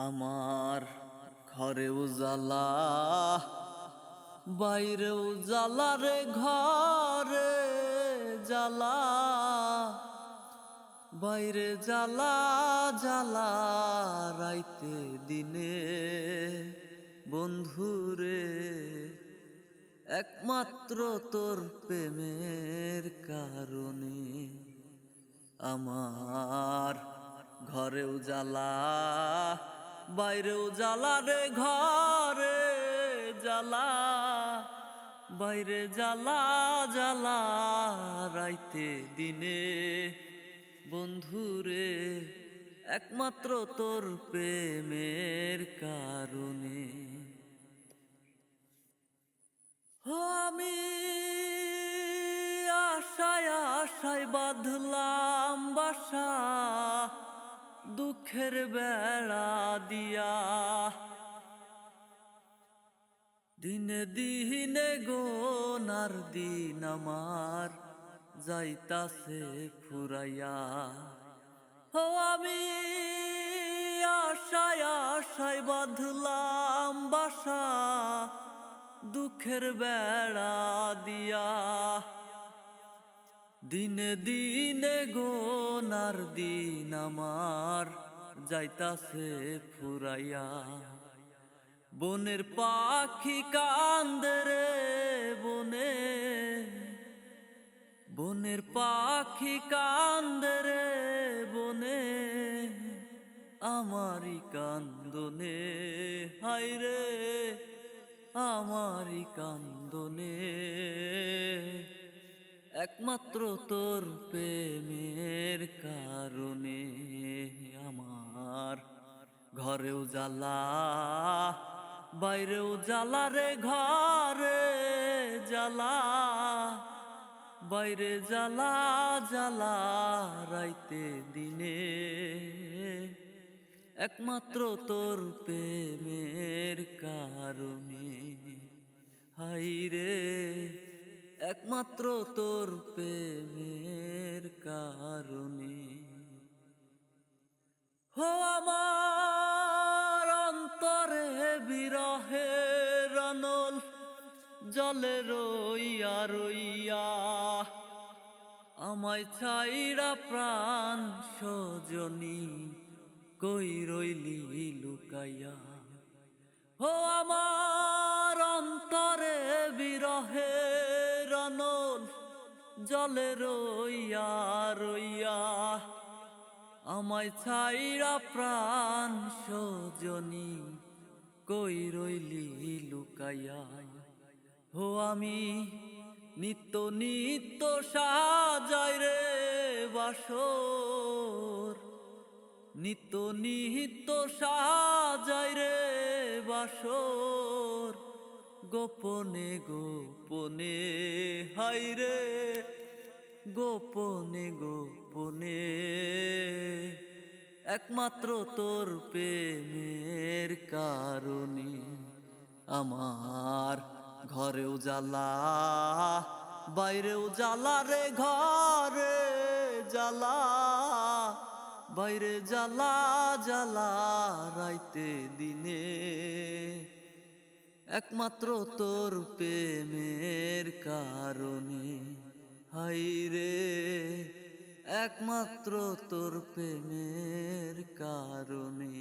আমার ঘরে উজালা বাইরে উজালা রে ঘরে জ্বালা বাইরে জ্বালা জ্বালা রাইতে দিনে বন্ধুরে একমাত্র তোর প্রেমের কারণে আমার ঘরে উজালা বাইরে উজালা রে ঘরে জ্বালা বাইরে জ্বালা জ্বালা রাইতে দিনে বন্ধুরে একমাত্র তোর প্রেমের কারণে আমি আশায় আশায় বাঁধলাম বাসা দুঃখের বেড়া দিয়া দিনে দিনে গোনার দিন আমার যাইতাছে ফুরাইয়া ও আমি আশায় আশায় বাঁধলাম বাসা দুঃখের বেড়া দিয়া দিনে দিনে গোনার দিন আমার যাইতাছে ফুরাইয়া বনের পাখি কান্দে রে বনে বনের পাখি কান্দে রে বনে আমারি কান্দনে হায়রে আমারি কান্দনে একমাত্র তোর প্রেমের কারণে আমার ঘরেও জ্বালা বাইরেও জ্বালা রে ঘরে জ্বালা বাইরে জ্বালা জ্বালা রাইতে দিনে একমাত্র তোর প্রেমের কারণে হাইরে একমাত্র তোর প্রেমের কারণে হো আমার অন্তরে বিরহে রনল জলে রইয়া রইয়া আমায় ছাইরা প্রাণ সজনী কই রইলি লুকাইয়া ও আমার অন্তরে বিরহে রনল জলে রইয়া রইয়া আমায় ছাইরা প্রাণ সজনী কই রইলি লুকাইয়া হো আমি নিত্য নিত্য সাজাই রে বাসর নিত্য নিত্য সাজাই রে বাসর গোপনে গোপনে হাইরে গোপনে গোপনে একমাত্র তোর প্রেমের কারণে আমার ঘরেও জ্বালা বাইরেও জ্বালা রে ঘরে জ্বালা বাইরে জ্বালা জ্বালা রাইতে দিনে একমাত্র তোর প্রেমের কারণে হাইরে একমাত্র তোর প্রেমের কারণে।